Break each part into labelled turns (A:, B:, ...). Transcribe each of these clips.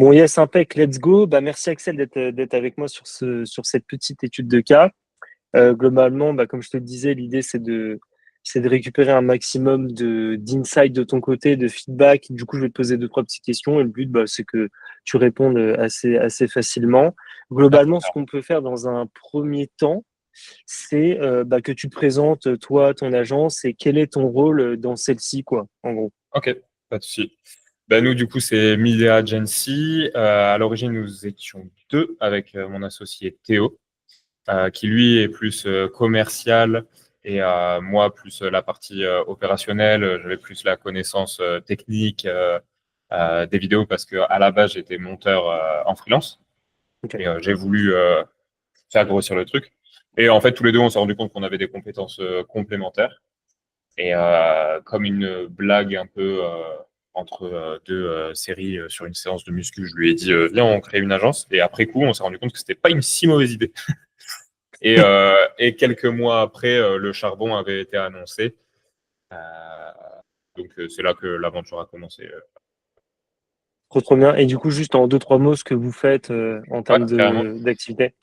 A: Bon, yes, impec, let's go. Bah, merci Axel d'être avec moi sur cette petite étude de cas. Globalement, bah, comme je te le disais, l'idée c'est de récupérer un maximum d'insight de ton côté, de feedback. Du coup, je vais te poser deux, trois petites questions et le but, bah, c'est que tu répondes assez facilement.
B: Ah,
A: Globalement, ce
B: super.
A: qu'on peut faire dans un premier temps, c'est bah, que tu te présentes, toi, ton agence et quel est ton rôle dans celle-ci, quoi, en gros.
B: Ok, pas de souci. Ben, nous, du coup, c'est Media Agency. À l'origine, nous étions deux avec mon associé Théo, qui lui est plus commercial et moi plus la partie opérationnelle. J'avais plus la connaissance technique des vidéos parce que à la base, j'étais monteur en freelance
A: Ok.
B: et j'ai voulu faire grossir le truc. Et en fait, tous les deux, on s'est rendu compte qu'on avait des compétences complémentaires. Et comme une blague un peu entre deux séries sur une séance de muscu, je lui ai dit viens, on crée une agence. Et après coup, on s'est rendu compte que c'était pas une si mauvaise idée. Et quelques mois après, le charbon avait été annoncé. Euh, donc c'est là que l'aventure a commencé.
A: Trop, trop bien. Et du coup, juste en deux, trois mots, ce que vous faites en
B: Ouais,
A: termes
B: carrément.
A: d'activité.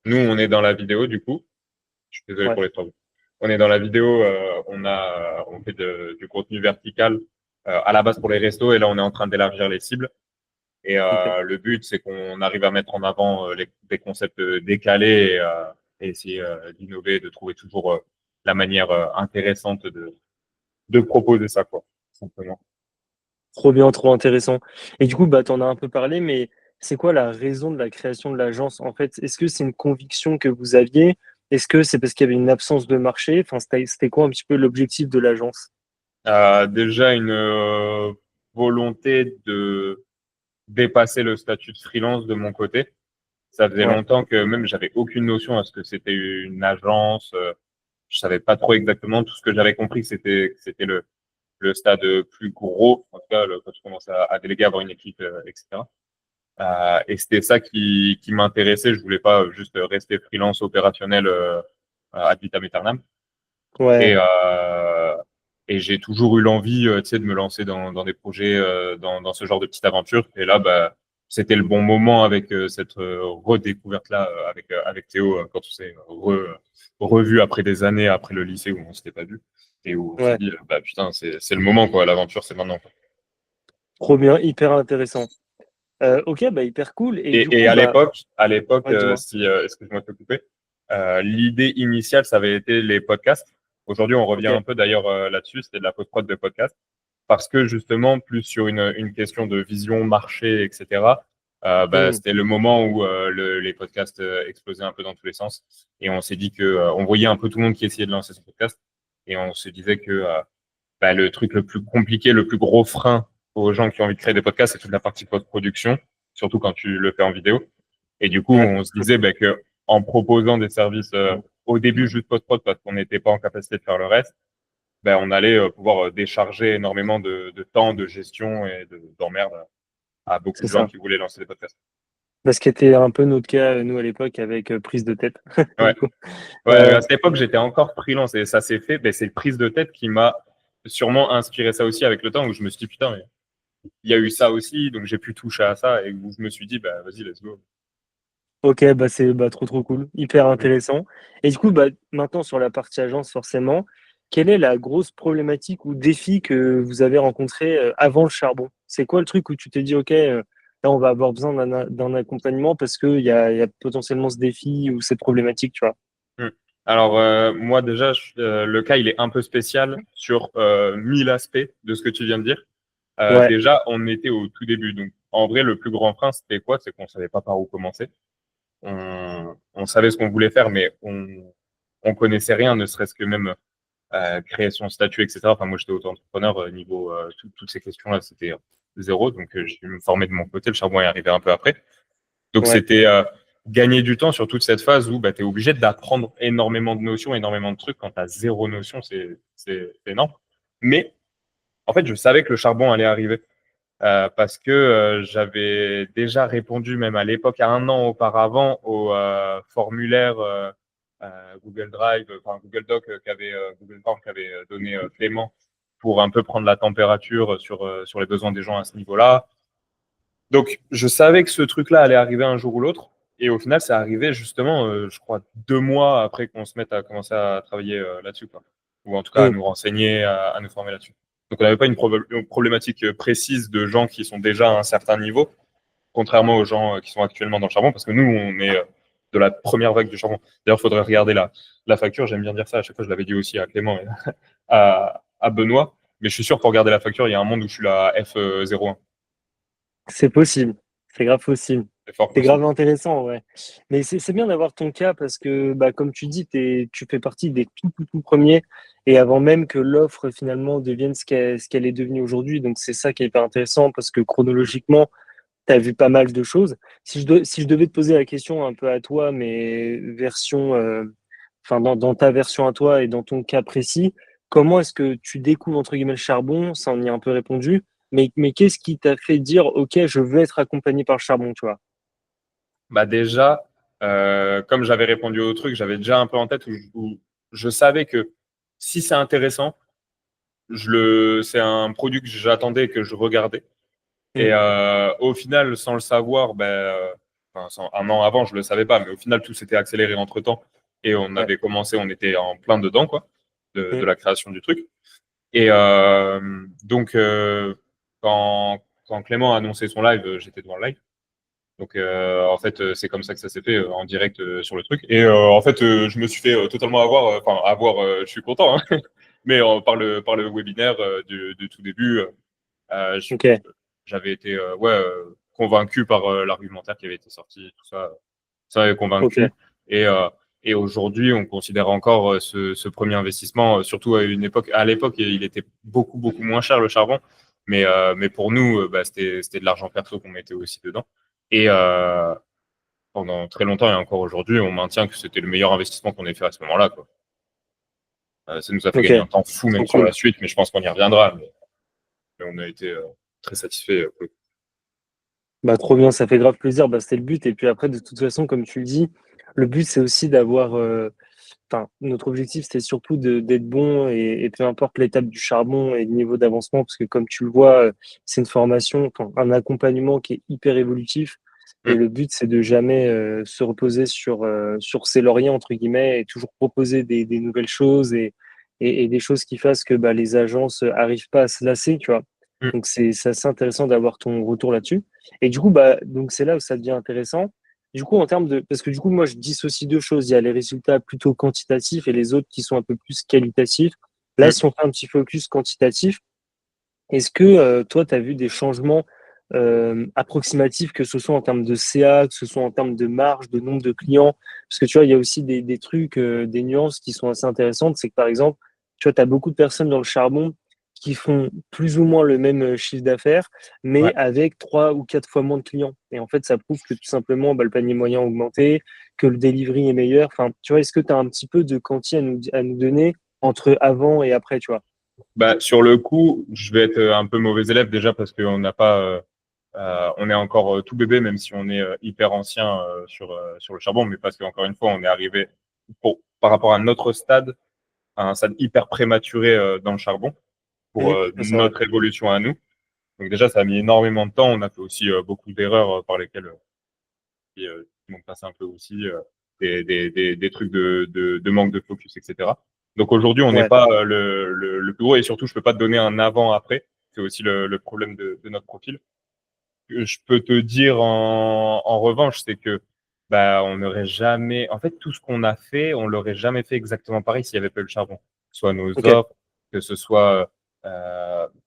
B: Nous, on est dans la vidéo du coup. Je suis désolé
A: Ouais.
B: pour les travaux. On est dans la vidéo. On fait du contenu vertical à la base pour les restos et là, on est en train d'élargir les cibles. Et
A: Ok.
B: le but, c'est qu'on arrive à mettre en avant des concepts décalés et essayer d'innover, de trouver toujours la manière intéressante de proposer ça, quoi, simplement.
A: Trop bien, trop intéressant. Et du coup, bah, tu en as un peu parlé, mais c'est quoi la raison de la création de l'agence? En fait, est-ce que c'est une conviction que vous aviez? Est-ce que c'est parce qu'il y avait une absence de marché? Enfin, c'était quoi un petit peu l'objectif de l'agence?
B: Déjà, une volonté de dépasser le statut de freelance de mon côté. Ça faisait
A: Ouais,
B: longtemps que même j'avais aucune notion à ce que c'était une agence. Je savais pas trop exactement. Tout ce que j'avais compris, que c'était le stade plus gros, en tout cas quand tu commences à déléguer, avoir une équipe, etc. Et c'était ça qui m'intéressait. Je voulais pas juste rester freelance opérationnel ad vitam aeternam. Et,
A: ouais,
B: euh, et j'ai toujours eu l'envie, tu sais, de me lancer dans des projets, dans ce genre de petite aventure. Et là, bah, c'était le bon moment avec cette redécouverte-là avec Théo, quand on s'est revu après des années, après le lycée où on s'était pas vu. Et où on s'est
A: ouais.
B: dit, bah putain, c'est le moment, quoi. L'aventure, c'est maintenant, quoi.
A: Trop bien, hyper intéressant. Ok, bah, hyper cool. Et du
B: Et
A: coup, bah,
B: à l'époque,
A: ouais, dis-moi.
B: si, excuse-moi de te couper, l'idée initiale, ça avait été les podcasts. Aujourd'hui, on revient
A: Ok.
B: un peu d'ailleurs là-dessus, c'était de la post-prod de podcasts, parce que justement, plus sur une question de vision marché, etc., bah,
A: Hmm.
B: c'était le moment où les podcasts explosaient un peu dans tous les sens. Et on s'est dit que on voyait un peu tout le monde qui essayait de lancer son podcast. Et on se disait que bah, le truc le plus compliqué, le plus gros frein aux gens qui ont envie de créer des podcasts, c'est toute la partie post-production, surtout quand tu le fais en vidéo. Et du coup,
A: Ouais,
B: on se disait bah, que en proposant des services au début juste post-prod parce qu'on n'était pas en capacité de faire le reste, ben, on allait pouvoir décharger énormément de temps, de gestion et d'emmerde à beaucoup
A: c'est
B: de gens
A: ça.
B: qui voulaient lancer des podcasts.
A: Bah, ce qui était un peu notre cas, nous, à l'époque, avec prise de tête.
B: Ouais,
A: Du coup.
B: ouais, à
A: Ouais,
B: cette époque, j'étais encore freelance et ça s'est fait. Ben, c'est le prise de tête qui m'a sûrement inspiré ça aussi avec le temps où je me suis dit, putain, mais il y a eu ça aussi, donc j'ai pu toucher à ça et où je me suis dit, bah, vas-y, let's go.
A: ok, bah c'est bah, trop trop cool, hyper
B: Mm.
A: intéressant. Et du coup, bah, maintenant sur la partie agence, forcément, quelle est la grosse problématique ou défi que vous avez rencontré avant le charbon? C'est quoi le truc où tu t'es dit, ok, là on va avoir besoin d'un accompagnement parce qu'il y a potentiellement ce défi ou cette problématique, tu vois?
B: Mm. Alors, moi, déjà, le cas, il est un peu spécial sur 1000 aspects de ce que tu viens de dire.
A: Ouais,
B: Déjà, on était au tout début. Donc, en vrai, le plus grand frein, c'était quoi? C'est qu'on savait pas par où commencer. On savait ce qu'on voulait faire, mais on connaissait rien, ne serait-ce que même créer son statut, etc. Enfin, moi, j'étais auto-entrepreneur niveau toutes ces questions-là, c'était zéro. Donc, j'ai dû me former de mon côté. Le charbon est arrivé un peu après. Donc,
A: ouais,
B: c'était gagner du temps sur toute cette phase où bah, tu es obligé d'apprendre énormément de notions, énormément de trucs. Quand tu as zéro notion, c'est énorme. Mais en fait, je savais que le charbon allait arriver parce que j'avais déjà répondu, même à l'époque, à un an auparavant, au formulaire Google Drive, enfin Google Doc qu'avait Google Form qu'avait donné Clément pour un peu prendre la température sur les besoins des gens à ce niveau-là. Donc, je savais que ce truc-là allait arriver un jour ou l'autre. Et au final, ça arrivait justement, je crois, 2 mois après qu'on se mette à commencer à travailler là-dessus, quoi. Ou en tout cas à
A: Mm.
B: nous renseigner, à nous former là-dessus. Donc, on n'avait pas une problématique précise de gens qui sont déjà à un certain niveau, contrairement aux gens qui sont actuellement dans le charbon, parce que nous, on est de la première vague du charbon. D'ailleurs, il faudrait regarder la facture. J'aime bien dire ça. À chaque fois, je l'avais dit aussi à Clément et à Benoît. Mais je suis sûr, pour regarder la facture, il y a un monde où je suis la F01.
A: C'est possible. C'est grave possible.
B: C'est fort
A: C'est
B: possible.
A: grave intéressant, ouais. Mais c'est bien d'avoir ton cas parce que, bah, comme tu dis, tu fais partie des tout premiers et avant même que l'offre finalement devienne ce qu'elle est devenue aujourd'hui. Donc, c'est ça qui est hyper intéressant parce que chronologiquement, tu as vu pas mal de choses. Si je devais te poser la question un peu à toi, mais version, enfin, dans ta version à toi et dans ton cas précis, comment est-ce que tu découvres, entre guillemets, le charbon? Ça, on y a un peu répondu. Mais qu'est-ce qui t'a fait dire, OK, je veux être accompagné par le charbon, tu vois?
B: Bah déjà, comme j'avais répondu au truc, j'avais déjà un peu en tête où je savais que si c'est intéressant, c'est un produit que j'attendais et que je regardais. Et
A: Mm.
B: au final, sans le savoir, enfin, un an avant, je le savais pas, mais au final, tout s'était accéléré entre-temps. Et on
A: Ouais.
B: avait commencé, on était en plein dedans, quoi, de
A: Mm.
B: la création du truc. Et donc, quand Clément a annoncé son live, j'étais devant le live. Donc, en fait, c'est comme ça que ça s'est fait en direct sur le truc. Et en fait, je me suis fait totalement avoir. Enfin, avoir, je suis content, hein, mais par le webinaire du tout début,
A: OK.
B: j'avais été ouais, convaincu par l'argumentaire qui avait été sorti, tout ça. Ça avait
A: OK.
B: convaincu. Et, aujourd'hui, on considère encore ce premier investissement, surtout à l'époque, il était beaucoup moins cher le charbon. Mais pour nous, c'était de l'argent perso qu'on mettait aussi dedans. Et pendant très longtemps et encore aujourd'hui, on maintient que c'était le meilleur investissement qu'on ait fait à ce moment-là, quoi. Ça nous a fait
A: OK.
B: gagner un temps fou, même
A: Trop
B: sur
A: cool.
B: la suite, mais je pense qu'on y reviendra. Mais on a été très satisfait.
A: Bah, trop bien, ça fait grave plaisir. Bah, c'était le but. Et puis après, de toute façon, comme tu le dis, le but, c'est aussi d'avoir, enfin, notre objectif, c'était surtout d'être bon et peu importe l'étape du charbon et le niveau d'avancement, parce que comme tu le vois, c'est une formation, enfin, un accompagnement qui est hyper évolutif. Et
B: Mm.
A: le but, c'est de jamais se reposer sur ses lauriers, entre guillemets, et toujours proposer des nouvelles choses et des choses qui fassent que bah, les agences arrivent pas à se lasser, tu vois.
B: Mm.
A: Donc, c'est assez intéressant d'avoir ton retour là-dessus. Et du coup, bah, donc c'est là où ça devient intéressant. Du coup, en termes de, parce que du coup, moi, je dissocie deux choses. Il y a les résultats plutôt quantitatifs et les autres qui sont un peu plus qualitatifs. Là,
B: Mm.
A: si on fait un petit focus quantitatif, est-ce que toi, tu as vu des changements approximatifs, que ce soit en termes de CA, que ce soit en termes de marge, de nombre de clients? Parce que tu vois, il y a aussi des trucs, des nuances qui sont assez intéressantes. C'est que par exemple, tu vois, tu as beaucoup de personnes dans le charbon qui font plus ou moins le même chiffre d'affaires,
B: Ouais.
A: mais avec 3 ou 4 fois moins de clients. Et en fait, ça prouve que tout simplement, bah, le panier moyen a augmenté, que le delivery est meilleur. Enfin, tu vois, est-ce que tu as un petit peu de quanti à nous donner entre avant et après, tu vois?
B: Bah, sur le coup, je vais être un peu mauvais élève déjà parce qu'on n'a pas, on est encore tout bébé, même si on est hyper ancien sur le charbon, mais parce qu'encore une fois, on est arrivé par rapport à notre stade, à un stade hyper prématuré dans le charbon pour
A: C'est vrai.
B: notre évolution à nous. Donc déjà, ça a mis énormément de temps. On a fait aussi beaucoup d'erreurs par lesquelles qui m'ont passé un peu aussi, des trucs de manque de focus, etc. Donc aujourd'hui, on n'est
A: Ouais,
B: pas le plus gros et surtout, je peux pas te donner un avant-après. C'est aussi le problème de notre profil. Je peux te dire en revanche, c'est que bah, on n'aurait jamais, en fait, tout ce qu'on a fait, on l'aurait jamais fait exactement pareil s'il n'y avait pas eu le charbon. Que ce soit nos
A: ok.
B: offres, que ce soit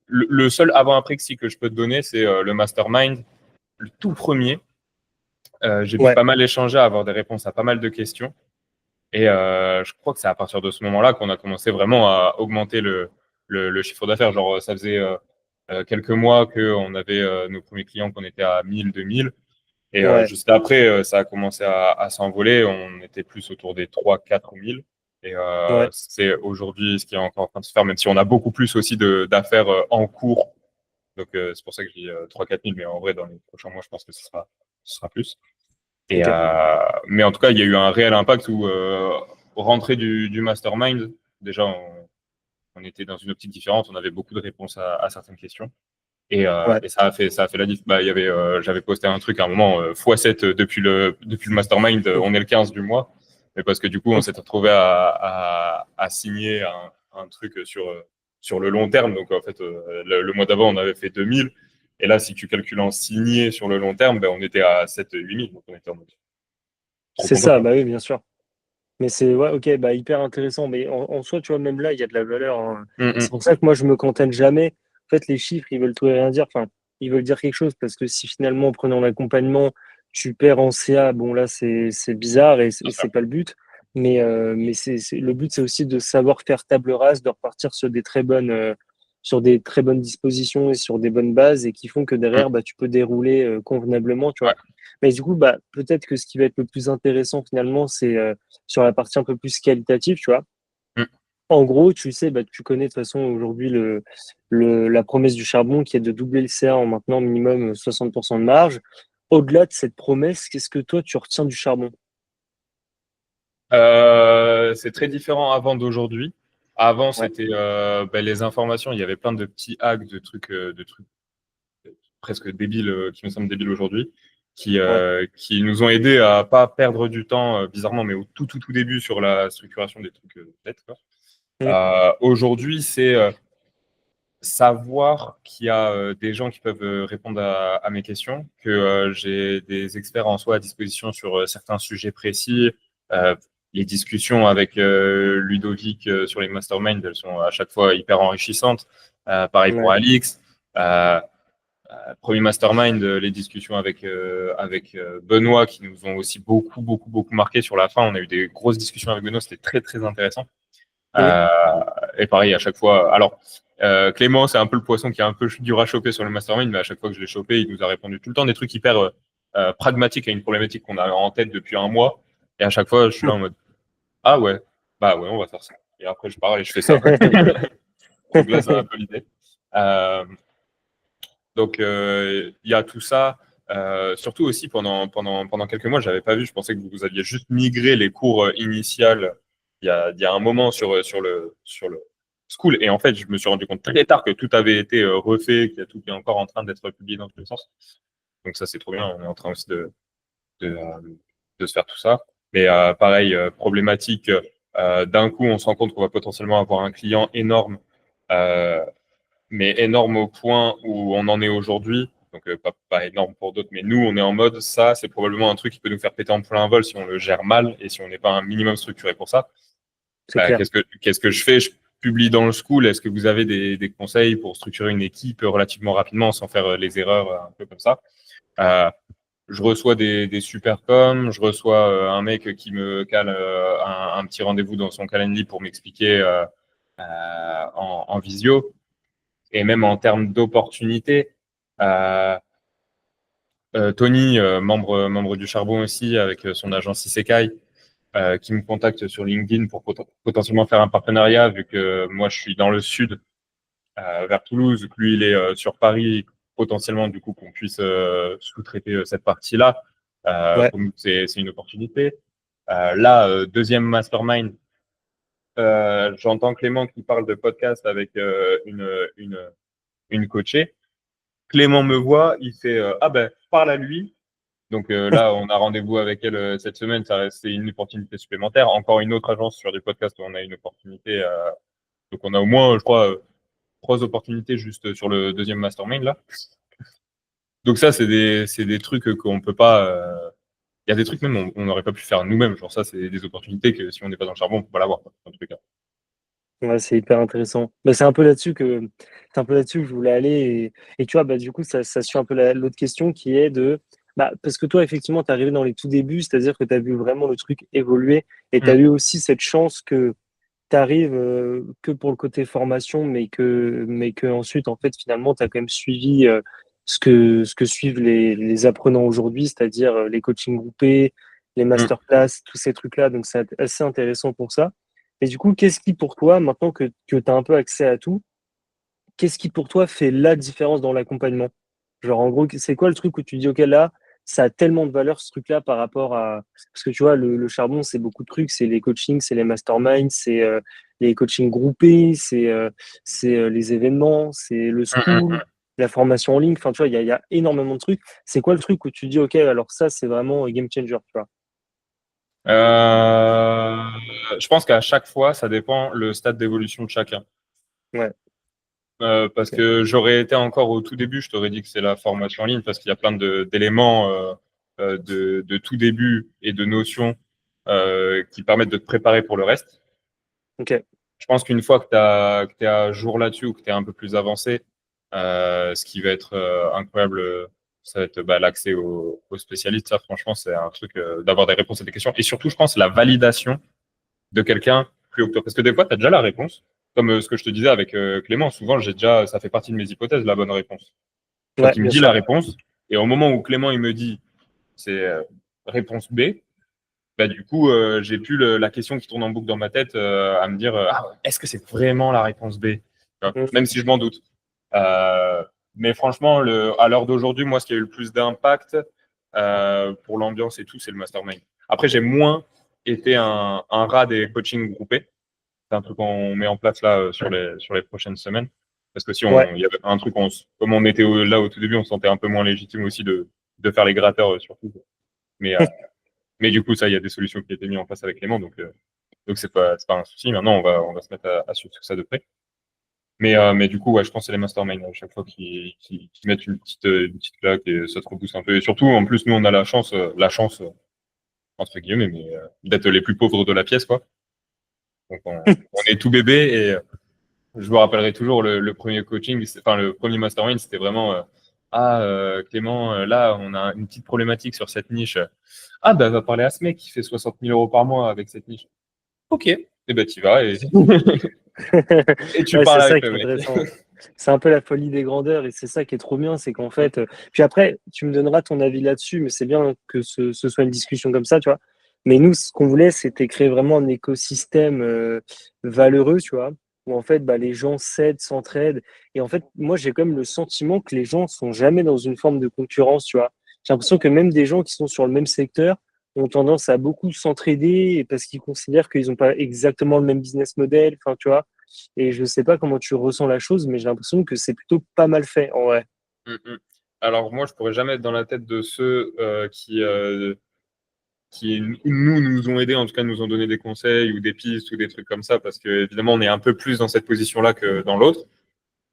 B: le seul avant-après que si que je peux te donner, c'est le mastermind, le tout premier. J'ai pu
A: Ouais,
B: pas mal échanger, avoir des réponses à pas mal de questions. Et je crois que c'est à partir de ce moment-là qu'on a commencé vraiment à augmenter le chiffre d'affaires. Genre, ça faisait quelques mois qu'on avait nos premiers clients, qu'on était à 1000, 2000. Et
A: ouais,
B: juste après, ça a commencé à s'envoler. On était plus autour des 3 4 000. Et
A: ouais.
B: c'est aujourd'hui ce qui est encore en train de se faire, même si on a beaucoup plus aussi d'affaires en cours. Donc, c'est pour ça que je dis 3 4 000. Mais en vrai, dans les prochains mois, je pense que ce sera plus. Et,
A: Ok.
B: mais en tout cas, il y a eu un réel impact où, rentrée du mastermind, déjà, on était dans une optique différente, on avait beaucoup de réponses à certaines questions. Et ça a fait la diff. Bah, j'avais posté un truc à un moment, x7 depuis le mastermind, on est le 15 du mois. Mais parce que du coup, on s'était retrouvé à signer un truc sur le long terme. Donc, en fait, le mois d'avant, on avait fait 2000. Et là, si tu calcules en signé sur le long terme, ben, on était à 7-8 000. Donc, on était en mode trop
A: C'est
B: content,
A: ça,
B: quoi.
A: bah oui, bien sûr. Mais c'est ouais, ok, bah hyper intéressant. Mais en soi, tu vois, même là, il y a de la valeur, hein. C'est
B: Mm,
A: pour ça que moi, je me contente jamais. En fait, les chiffres, ils veulent tout et rien dire. Enfin, ils veulent dire quelque chose parce que si finalement, en prenant l'accompagnement, tu perds en CA, bon là, c'est bizarre et
B: bien sûr.
A: c'est pas le but. Mais le but, c'est aussi de savoir faire table rase, de repartir sur des très bonnes dispositions et sur des bonnes bases et qui font que
B: Mm,
A: derrière, bah, tu peux dérouler convenablement, tu
B: ouais.
A: vois. Mais du coup, bah, peut-être que ce qui va être le plus intéressant finalement, c'est sur la partie un peu plus qualitative, tu vois.
B: Mm.
A: En gros, tu sais, bah, tu connais de toute façon aujourd'hui la promesse du charbon qui est de doubler le CA en maintenant minimum 60% de marge. Au-delà de cette promesse, qu'est-ce que toi tu retiens du charbon?
B: C'est très différent avant d'aujourd'hui. Avant,
A: Ouais,
B: c'était ben, les informations. Il y avait plein de petits hacks, de trucs presque débiles, qui me semblent débiles aujourd'hui,
A: ouais.
B: qui nous ont aidés à pas perdre du temps, bizarrement, mais au tout début sur la structuration des trucs bêtes, quoi.
A: Mm.
B: Aujourd'hui, c'est savoir qu'il y a des gens qui peuvent répondre à mes questions, que j'ai des experts en soi à disposition sur certains sujets précis. Euh, les discussions avec Ludovic sur les masterminds, elles sont à chaque fois hyper enrichissantes. Pareil pour
A: Ouais.
B: Alix. Euh, Premier mastermind, les discussions avec Benoît qui nous ont aussi beaucoup marqué sur la fin. On a eu des grosses discussions avec Benoît, c'était très intéressant.
A: Mm.
B: Euh, et pareil, à chaque fois. Alors, Clément, c'est un peu le poisson qui est un peu dur à choper sur le mastermind, mais à chaque fois que je l'ai chopé, il nous a répondu tout le temps des trucs hyper pragmatiques à une problématique qu'on a en tête depuis un mois. Et à chaque fois, je suis là en mode ah ouais, bah ouais, on va faire ça. Et après, je pars et je fais ça. Donc là, ça a un peu l'idée. Euh, donc, il y a tout ça. Surtout aussi, pendant quelques mois, je n'avais pas vu. Je pensais que vous aviez juste migré les cours initiales il y a un moment sur le school. Et en fait, je me suis rendu compte très tard que tout avait été refait, qu'il y a tout qui est encore en train d'être publié dans tous les sens. Donc ça, c'est trop bien. On est en train aussi de, euh, de se faire tout ça. Mais pareil, problématique. D'un coup, on se rend compte qu'on va potentiellement avoir un client énorme. Euh, mais énorme au point où on en est aujourd'hui. Donc, pas énorme pour d'autres, mais nous, on est en mode, ça, c'est probablement un truc qui peut nous faire péter en plein vol si on le gère mal et si on n'est pas un minimum structuré pour ça.
A: C'est clair.
B: Qu'est-ce que je fais? Je publie dans le school. Est-ce que vous avez des conseils pour structurer une équipe relativement rapidement sans faire les erreurs un peu comme ça? Euh, je reçois des super coms, je reçois un mec qui me cale un petit rendez-vous dans son calendrier pour m'expliquer en visio. Et même en termes d'opportunités, euh, Tony, membre du Charbon aussi, avec son agence Isekai, qui me contacte sur LinkedIn pour potentiellement faire un partenariat, vu que moi je suis dans le sud, vers Toulouse, que lui il est sur Paris, potentiellement du coup qu'on puisse sous-traiter cette partie-là.
A: Ouais.
B: Pour nous, c'est une opportunité. Là, deuxième mastermind, j'entends Clément qui parle de podcast avec une coachée. Clément me voit, il fait ah ben parle à lui. Donc là, on a rendez-vous avec elle cette semaine. C'est une opportunité supplémentaire. Encore une autre agence sur des podcasts où on a une opportunité. Donc on a au moins, je crois, trois opportunités juste sur le deuxième mastermind là. Donc ça, c'est des trucs qu'on peut pas. Il y a des trucs même on n'aurait pas pu faire nous-mêmes. Genre ça, c'est des opportunités que si on n'est pas dans le charbon, on peut pas l'avoir, quoi, dans tous les cas.
A: Ouais, c'est hyper intéressant. Bah, c'est un peu là-dessus que je voulais aller. Et tu vois, bah, du coup, ça suit un peu l'autre question qui est de. Bah, parce que toi, effectivement, tu es arrivé dans les tout débuts, c'est-à-dire que tu as vu vraiment le truc évoluer et tu as
B: Mm,
A: eu aussi cette chance que tu arrives que pour le côté formation, mais que ensuite, en fait, finalement, tu as quand même suivi ce que suivent les apprenants aujourd'hui, c'est-à-dire les coachings groupés, les
B: mm.
A: masterclass, tous ces trucs-là. Donc, c'est assez intéressant pour ça. Et du coup, qu'est-ce qui pour toi, maintenant que tu as un peu accès à tout, qu'est-ce qui pour toi fait la différence dans l'accompagnement? Genre, en gros, c'est quoi le truc où tu dis, OK, là, ça a tellement de valeur, ce truc-là, par rapport à. Parce que tu vois, le charbon, c'est beaucoup de trucs. C'est les coachings, c'est les masterminds, c'est les coachings groupés, c'est les événements, c'est le
B: Mm, mm,
A: school.
B: mm.
A: la formation en ligne. Enfin, tu vois, il y a énormément de trucs. C'est quoi le truc où tu dis, OK, alors ça, c'est vraiment game changer, tu vois?
B: Euh, je pense qu'à chaque fois, ça dépend le stade d'évolution de chacun.
A: Ouais,
B: Parce
A: OK.
B: que j'aurais été encore au tout début, je t'aurais dit que c'est la formation en ligne parce qu'il y a plein d'éléments de tout début et de notions qui permettent de te préparer pour le reste.
A: OK.
B: Je pense qu'une fois que tu es à jour là-dessus ou que tu es un peu plus avancé, ce qui va être incroyable, ça va être bah, l'accès aux spécialistes. Ça, franchement, c'est un truc d'avoir des réponses à des questions. Et surtout, je pense, la validation de quelqu'un plus haut que toi. Parce que des fois, tu as déjà la réponse. Comme ce que je te disais avec Clément, souvent, ça fait partie de mes hypothèses, la bonne réponse.
A: Ouais,
B: Donc, il me
A: bien
B: dit la
A: sûr.
B: réponse. Et au moment où Clément, il me dit, c'est réponse B, bah, du coup, j'ai plus la question qui tourne en boucle dans ma tête à me dire ah, est-ce que c'est vraiment la réponse B? Tu vois,
A: Mmh.
B: même si je m'en doute. Euh, mais franchement, à l'heure d'aujourd'hui, moi, ce qui a eu le plus d'impact pour l'ambiance et tout, c'est le mastermind. Après, j'ai moins été un rat des coachings groupés. C'est un truc qu'on met en place là sur les prochaines semaines. Parce que si
A: Ouais.
B: il y avait un truc, comme on était là au tout début, on se sentait un peu moins légitime aussi de faire les gratteurs surtout. Mais mais du coup, ça, il y a des solutions qui ont été mises en place avec Clément, donc c'est pas un souci. Maintenant, on va se mettre à suivre tout ça de près. Mais du coup, ouais, je pense que c'est les masterminds à chaque fois qui mettent une petite claque et ça te rebooste un peu. Et surtout, en plus, nous, on a la chance entre guillemets, mais d'être les plus pauvres de la pièce, quoi. Donc, on est tout bébé et je me rappellerai toujours le premier coaching, enfin le premier mastermind, c'était vraiment Clément, là, on a une petite problématique sur cette niche. Ah, bah, va parler à ce mec qui fait 60 000 € par mois avec cette niche. Ok, et ben tu vas et tu
A: Ouais, c'est
B: parles
A: ça
B: avec
A: qui
B: le
A: est
B: mec.
A: intéressant. C'est un peu la folie des grandeurs et c'est ça qui est trop bien, c'est qu'en fait, puis après, tu me donneras ton avis là-dessus, mais c'est bien que ce soit une discussion comme ça, tu vois. Mais nous, ce qu'on voulait, c'était créer vraiment un écosystème valeureux, tu vois, où en fait, bah, les gens s'aident, s'entraident. Et en fait, moi, j'ai quand même le sentiment que les gens sont jamais dans une forme de concurrence, tu vois. J'ai l'impression que même des gens qui sont sur le même secteur ont tendance à beaucoup s'entraider parce qu'ils considèrent qu'ils n'ont pas exactement le même business model, enfin, tu vois. Et je sais pas comment tu ressens la chose, mais j'ai l'impression que c'est plutôt pas mal fait en vrai.
B: Mm, mm. Alors moi, je pourrais jamais être dans la tête de ceux qui nous ont aidés, en tout cas nous ont donné des conseils ou des pistes ou des trucs comme ça, parce que évidemment, on est un peu plus dans cette position-là que dans l'autre,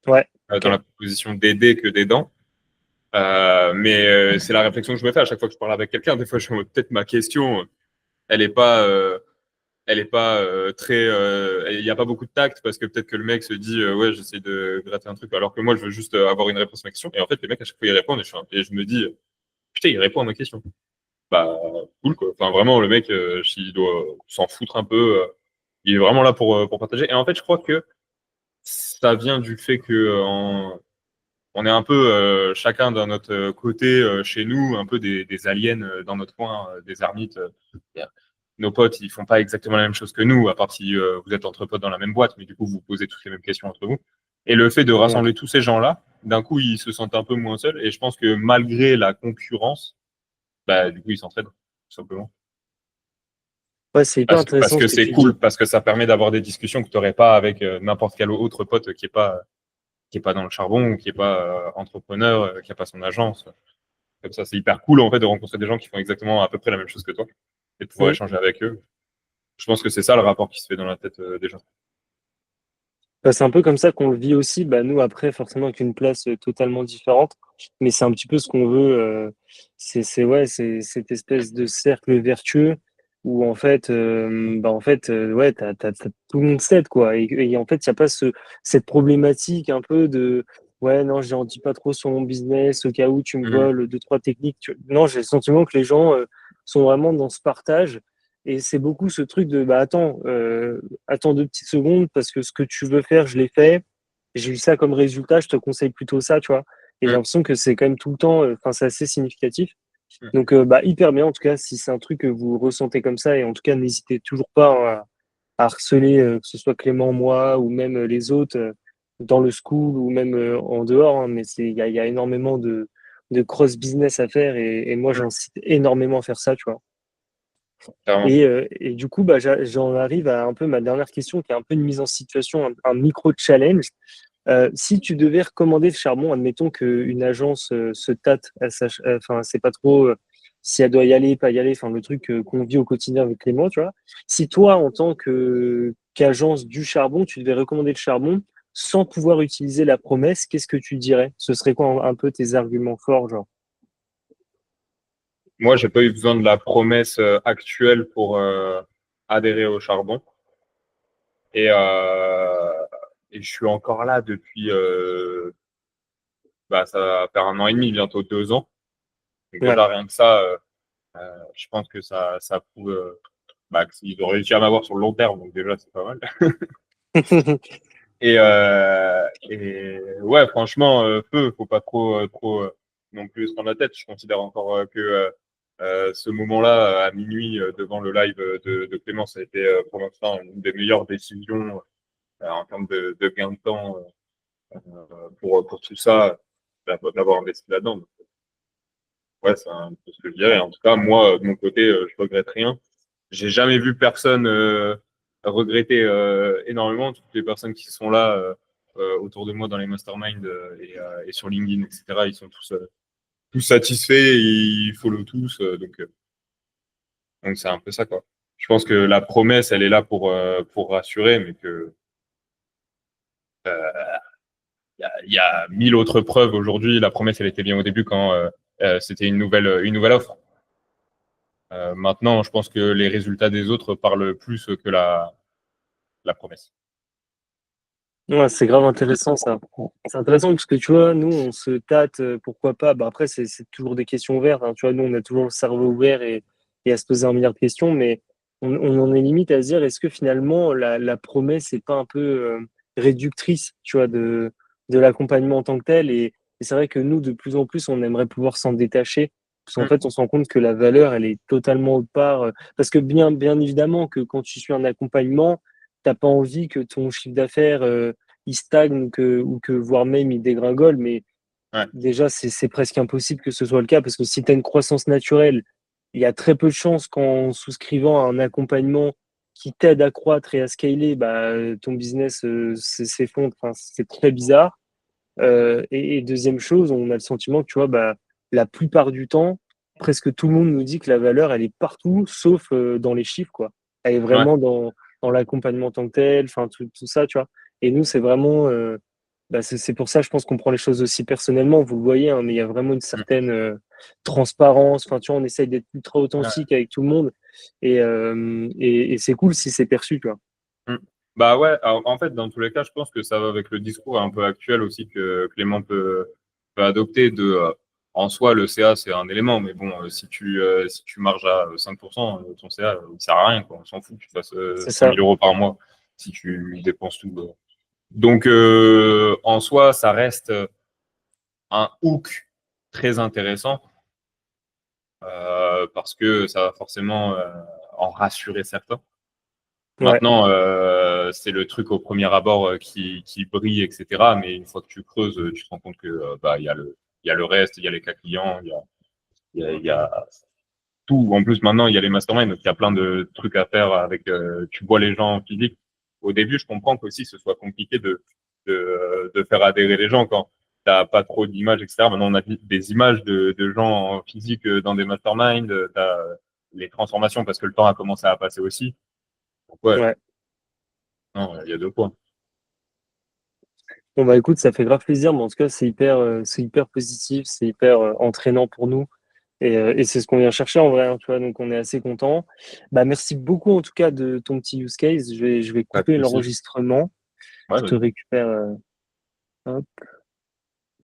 A: Ouais,
B: dans
A: ok.
B: la position d'aider que d'aidant. Mais c'est la réflexion que je me fais à chaque fois que je parle avec quelqu'un. Des fois, peut-être ma question, elle est pas, elle est pas très, il n'y a pas beaucoup de tact parce que peut-être que le mec se dit, ouais, j'essaie de gratter un truc, alors que moi, je veux juste avoir une réponse à ma question. Et en fait, les mecs à chaque fois ils répondent et je me dis, putain, il répond à ma question. Bah, cool quoi. Enfin, vraiment, le mec, s'il doit s'en foutre un peu, il est vraiment là pour partager. Et en fait, je crois que ça vient du fait que on est un peu chacun d'un notre côté chez nous, un peu des aliens dans notre coin, des ermites. Nos potes, ils font pas exactement la même chose que nous, à part si vous êtes entre potes dans la même boîte, mais du coup, vous posez toutes les mêmes questions entre vous. Et le fait de
A: Ouais.
B: rassembler tous ces gens-là, d'un coup, ils se sentent un peu moins seuls. Et je pense que malgré la concurrence, bah, du coup, ils s'entraident, tout simplement.
A: Ouais, c'est hyper
B: Parce
A: intéressant
B: que
A: ce que
B: c'est
A: tu dis.
B: cool, parce que ça permet d'avoir des discussions que tu n'aurais pas avec n'importe quel autre pote qui est pas dans le charbon, ou qui est pas entrepreneur, qui a pas son agence. Comme ça, c'est hyper cool en fait de rencontrer des gens qui font exactement à peu près la même chose que toi et de pouvoir
A: Mm.
B: échanger avec eux. Je pense que c'est ça le rapport qui se fait dans la tête des gens.
A: Bah, c'est un peu comme ça qu'on le vit aussi. Bah, nous, après, forcément, avec une place totalement différente, mais c'est un petit peu ce qu'on veut. Ouais, c'est cette espèce de cercle vertueux où en fait, ouais, tout le monde s'aide, quoi. Et en fait, il n'y a pas cette problématique un peu de, ouais, non, j'en dis pas trop sur mon business au cas où tu me
B: Mhm.
A: voles deux, trois techniques. Non, j'ai le sentiment que les gens sont vraiment dans ce partage. Et c'est beaucoup ce truc de, bah attends 2 petites secondes parce que ce que tu veux faire, je l'ai fait. J'ai eu ça comme résultat, je te conseille plutôt ça, tu vois. Et j'ai
B: Mhm.
A: l'impression que c'est quand même tout le temps, enfin, c'est assez significatif.
B: Mhm.
A: Donc, bah, hyper bien, en tout cas, si c'est un truc que vous ressentez comme ça, et en tout cas, n'hésitez toujours pas hein, à harceler, que ce soit Clément, moi, ou même les autres, dans le school, ou même en dehors, hein, mais il y a énormément de cross-business à faire, et moi,
B: Mhm.
A: j'incite énormément à faire ça, tu vois.
B: Clairement.
A: Et du coup, bah, j'en arrive à un peu ma dernière question, qui est un peu une mise en situation, un micro-challenge. Si tu devais recommander le charbon, admettons qu'une agence se tâte, enfin, c'est pas trop si elle doit y aller, pas y aller, enfin, le truc qu'on vit au quotidien avec Clément, tu vois. Si toi, en tant qu'agence du charbon, tu devais recommander le charbon sans pouvoir utiliser la promesse, qu'est-ce que tu dirais? Ce serait quoi un peu tes arguments forts, genre?
B: Moi, j'ai pas eu besoin de la promesse actuelle pour adhérer au charbon. Et, euh, et je suis encore là depuis, ça va faire 1 an et demi, bientôt 2 ans. Donc
A: Ouais.
B: déjà, rien que ça, je pense que ça prouve qu'ils ont réussi à m'avoir sur le long terme. Donc déjà, c'est pas mal. Et ouais, franchement, faut pas trop non plus se prendre la tête. Je considère encore que ce moment-là, à minuit, devant le live de Clément, ça a été pour l'instant une des meilleures décisions en termes de gain de temps pour tout ça, d'avoir investi là-dedans. Donc, ouais, c'est un peu ce que je dirais. En tout cas, moi, de mon côté, je regrette rien. J'ai jamais vu personne regretter énormément. Toutes les personnes qui sont là autour de moi dans les masterminds et sur LinkedIn, etc., ils sont tous satisfaits, ils follow tous. Donc c'est un peu ça, quoi. Je pense que la promesse, elle est là pour rassurer, mais que il y a 1000 autres preuves aujourd'hui. La promesse, elle était bien au début quand c'était une nouvelle offre. Maintenant, je pense que les résultats des autres parlent plus que la promesse.
A: Ouais, c'est grave intéressant ça. C'est intéressant parce que tu vois, nous, on se tâte, pourquoi pas. Bah, après, c'est toujours des questions ouvertes, hein. Tu vois, nous, on a toujours le cerveau ouvert et à se poser un milliard de questions, mais on en est limite à se dire, est-ce que finalement, la promesse n'est pas un peu réductrice, tu vois, de l'accompagnement en tant que tel. Et c'est vrai que nous, de plus en plus, on aimerait pouvoir s'en détacher. Parce qu'en
B: Mm.
A: fait, on se rend compte que la valeur, elle est totalement autre part. Parce que bien évidemment que quand tu suis un accompagnement, t'as pas envie que ton chiffre d'affaires il stagne ou que voire même il dégringole, mais
B: Ouais,
A: déjà c'est presque impossible que ce soit le cas parce que si tu as une croissance naturelle, il y a très peu de chances qu'en souscrivant à un accompagnement qui t'aide à croître et à scaler, bah, ton business s'effondre. Enfin, c'est très bizarre. Et deuxième chose, on a le sentiment que tu vois, bah, la plupart du temps, presque tout le monde nous dit que la valeur, elle est partout, sauf dans les chiffres, quoi. Elle est
B: ouais.
A: vraiment dans l'accompagnement en tant que tel, enfin, tout ça, tu vois. Et nous, c'est vraiment, bah, c'est pour ça, je pense qu'on prend les choses aussi personnellement, vous le voyez, hein, mais il y a vraiment une
B: Mm.
A: certaine transparence. Enfin, tu vois, on essaye d'être ultra
B: Ouais.
A: authentique avec tout le monde. Et c'est cool si c'est perçu, tu vois.
B: Mm. Bah ouais, alors, en fait, dans tous les cas, je pense que ça va avec le discours un peu actuel aussi que Clément peut adopter en soi, le CA, c'est un élément, mais bon, si tu marges à 5%, ton CA, il sert à rien, quoi. On s'en fout que tu fasses
A: C'est
B: 100
A: ça.
B: 000 euros par mois si tu dépenses tout. Donc, en soi, ça reste un hook très intéressant parce que ça va forcément en rassurer certains.
A: Ouais.
B: Maintenant, c'est le truc au premier abord qui brille, etc. Mais une fois que tu creuses, tu te rends compte que il y a le reste, il y a les cas clients, il y a tout. En plus, maintenant, il y a les masterminds, donc il y a plein de trucs à faire avec. Tu vois les gens en physique. Au début, je comprends qu'aussi ce soit compliqué de faire adhérer les gens quand t'as pas trop d'images, etc. Maintenant, on a des images de gens en physique dans des masterminds. T'as les transformations parce que le temps a commencé à passer aussi. Donc ouais,
A: Ouais.
B: non, il y a deux points.
A: Bon, bah écoute, ça fait grave plaisir, mais en tout cas, c'est hyper positif, c'est hyper entraînant pour nous. Et c'est ce qu'on vient chercher en vrai, hein, tu vois, donc on est assez content. Bah, merci beaucoup en tout cas de ton petit use case. Je vais
B: Pas de
A: couper
B: souci.
A: l'enregistrement.
B: Ouais,
A: Je te
B: vas-y.
A: récupère. Hop.